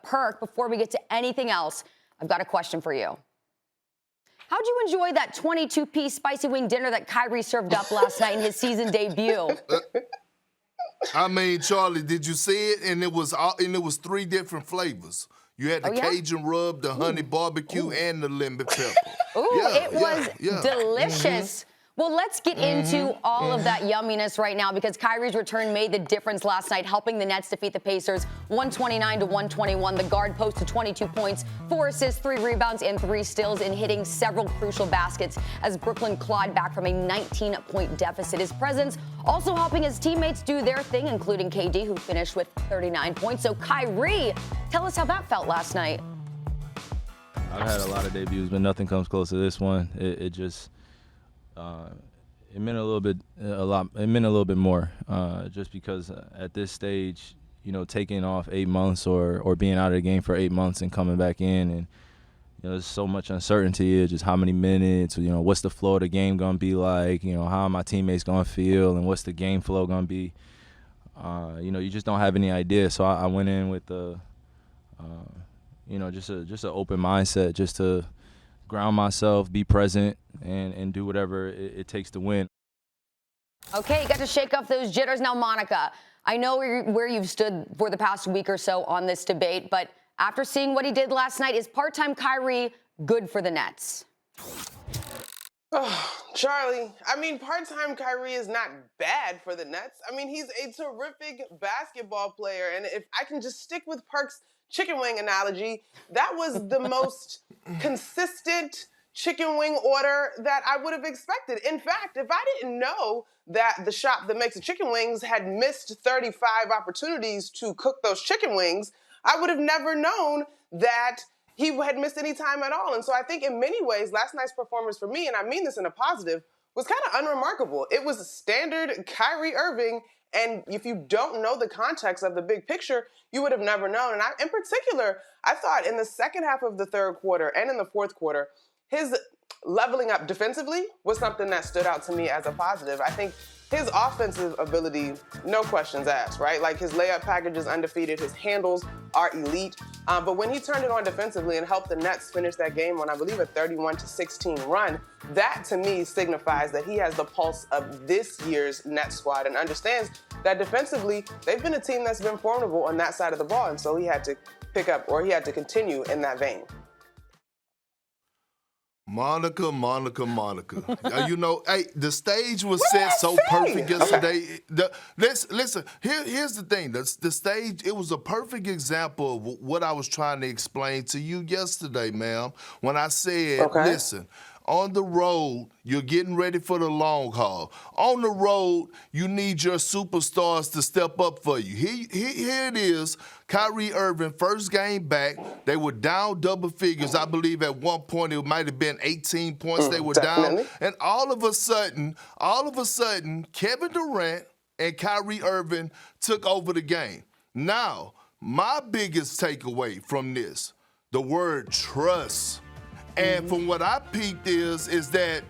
Perk, before we get to anything else, I've got a question for you. How'd you enjoy that 22-piece spicy wing dinner that Kyrie served up last night in his season debut? I mean, Charlie, did you see it? And it was 3 different flavors. You had the Cajun rub, the honey barbecue, and the lemon pepper. It was delicious. Well, let's get into all of that yumminess right now, because Kyrie's return made the difference last night, helping the Nets defeat the Pacers 129-121. The guard posted 22 points, 4 assists, 3 rebounds, and 3 steals, and hitting several crucial baskets as Brooklyn clawed back from a 19-point deficit. His presence also helping his teammates do their thing, including KD, who finished with 39 points. So, Kyrie, tell us how that felt last night. I've had a lot of debuts, but nothing comes close to this one. It meant a little bit more, just because at this stage, taking off 8 months or being out of the game for 8 months and coming back in, and there's so much uncertainty. Just how many minutes, what's the flow of the game gonna be like? How are my teammates gonna feel, and what's the game flow gonna be? You just don't have any idea. So I went in with just an open mindset, just to ground myself, be present, and do whatever it takes to win. Okay, you got to shake off those jitters. Now, Monica, I know where you've stood for the past week or so on this debate, but after seeing what he did last night, is part-time Kyrie good for the Nets? Oh, Charlie, part-time Kyrie is not bad for the Nets. He's a terrific basketball player, and if I can just stick with Perk's chicken wing analogy, that was the most consistent chicken wing order that I would have expected. In fact, if I didn't know that the shop that makes the chicken wings had missed 35 opportunities to cook those chicken wings, I would have never known that he had missed any time at all. And so I think in many ways, last night's performance for me, and I mean this in a positive, was kind of unremarkable. It was a standard Kyrie Irving, and if you don't know the context of the big picture, you would have never known. And in particular, I thought in the second half of the third quarter and in the fourth quarter, his leveling up defensively was something that stood out to me as a positive. I think his offensive ability, no questions asked, right? Like, his layup package is undefeated. His handles are elite. But when he turned it on defensively and helped the Nets finish that game on, I believe, a 31-16 run, that to me signifies that he has the pulse of this year's Nets squad and understands that defensively, they've been a team that's been formidable on that side of the ball. And so he had to continue in that vein. Monica. Hey, the stage was set so perfect yesterday. Listen, here's the thing. The stage, it was a perfect example of what I was trying to explain to you yesterday, ma'am, when I said, listen, on the road, you're getting ready for the long haul. On the road, you need your superstars to step up for you. Here it is, Kyrie Irving, first game back. They were down double figures. I believe at one point it might have been 18 points they were down. And all of a sudden, Kevin Durant and Kyrie Irving took over the game. Now, my biggest takeaway from this, the word trust. And from what I peeped is that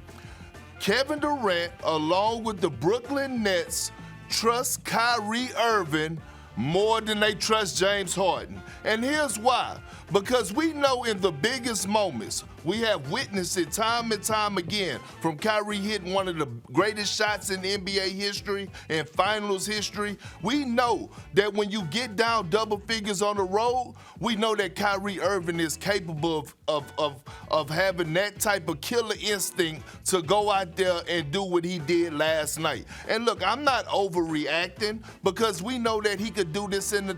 Kevin Durant, along with the Brooklyn Nets, trust Kyrie Irving more than they trust James Harden. And here's why. Because we know in the biggest moments, we have witnessed it time and time again, from Kyrie hitting one of the greatest shots in NBA history and finals history. We know that when you get down double figures on the road, we know that Kyrie Irving is capable of having that type of killer instinct to go out there and do what he did last night. And look, I'm not overreacting, because we know that he could do this in the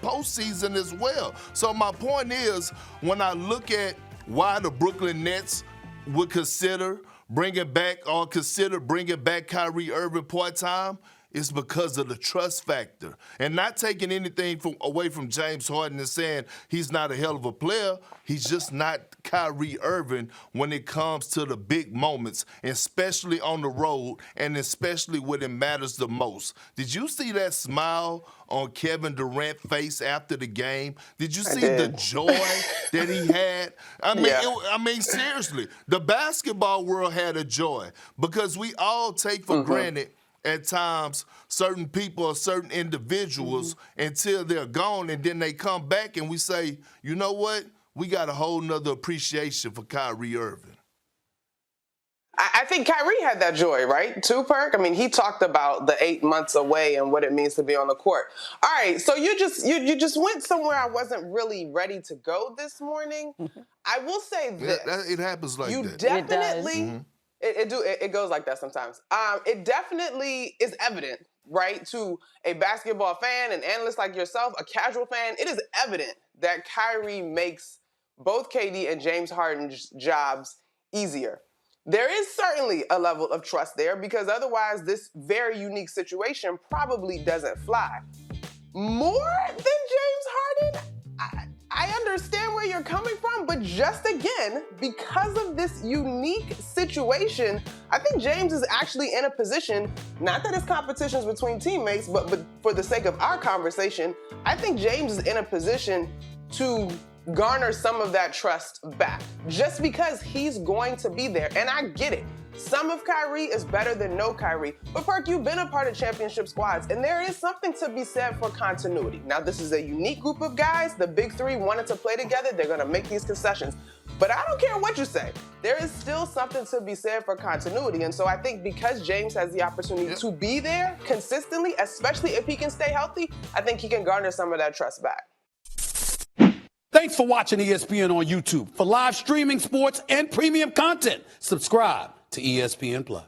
postseason as well. So my point is, when I look at why the Brooklyn Nets would consider bringing back Kyrie Irving part-time, it's because of the trust factor. And not taking anything away from James Harden and saying he's not a hell of a player. He's just not Kyrie Irving when it comes to the big moments, especially on the road, and especially when it matters the most. Did you see that smile on Kevin Durant's face after the game? Did you see the joy that he had? I mean, seriously, the basketball world had a joy, because we all take for granted at times certain people or certain individuals until they're gone, and then they come back and we say, you know what? We got a whole nother appreciation for Kyrie Irving. I think Kyrie had that joy, right? Too, Perk? I mean, he talked about the 8 months away and what it means to be on the court. All right, so you just went somewhere I wasn't really ready to go this morning. I will say this. It happens like that. You definitely, it goes like that sometimes. It definitely is evident, right, to a basketball fan, an analyst like yourself, a casual fan, it is evident that Kyrie makes both KD and James Harden's jobs easier. There is certainly a level of trust there because otherwise this very unique situation probably doesn't fly. More than James Harden? I understand where you're coming from, but just again, because of this unique situation, I think James is actually in a position, not that it's competitions between teammates, but for the sake of our conversation, I think James is in a position to garner some of that trust back just because he's going to be there. And I get it. Some of Kyrie is better than no Kyrie. But Perk, you've been a part of championship squads, and there is something to be said for continuity. Now, this is a unique group of guys. The big three wanted to play together. They're going to make these concessions. But I don't care what you say. There is still something to be said for continuity. And so I think because James has the opportunity to be there consistently, especially if he can stay healthy, I think he can garner some of that trust back. Thanks for watching ESPN on YouTube. For live streaming, sports, and premium content, subscribe to ESPN+.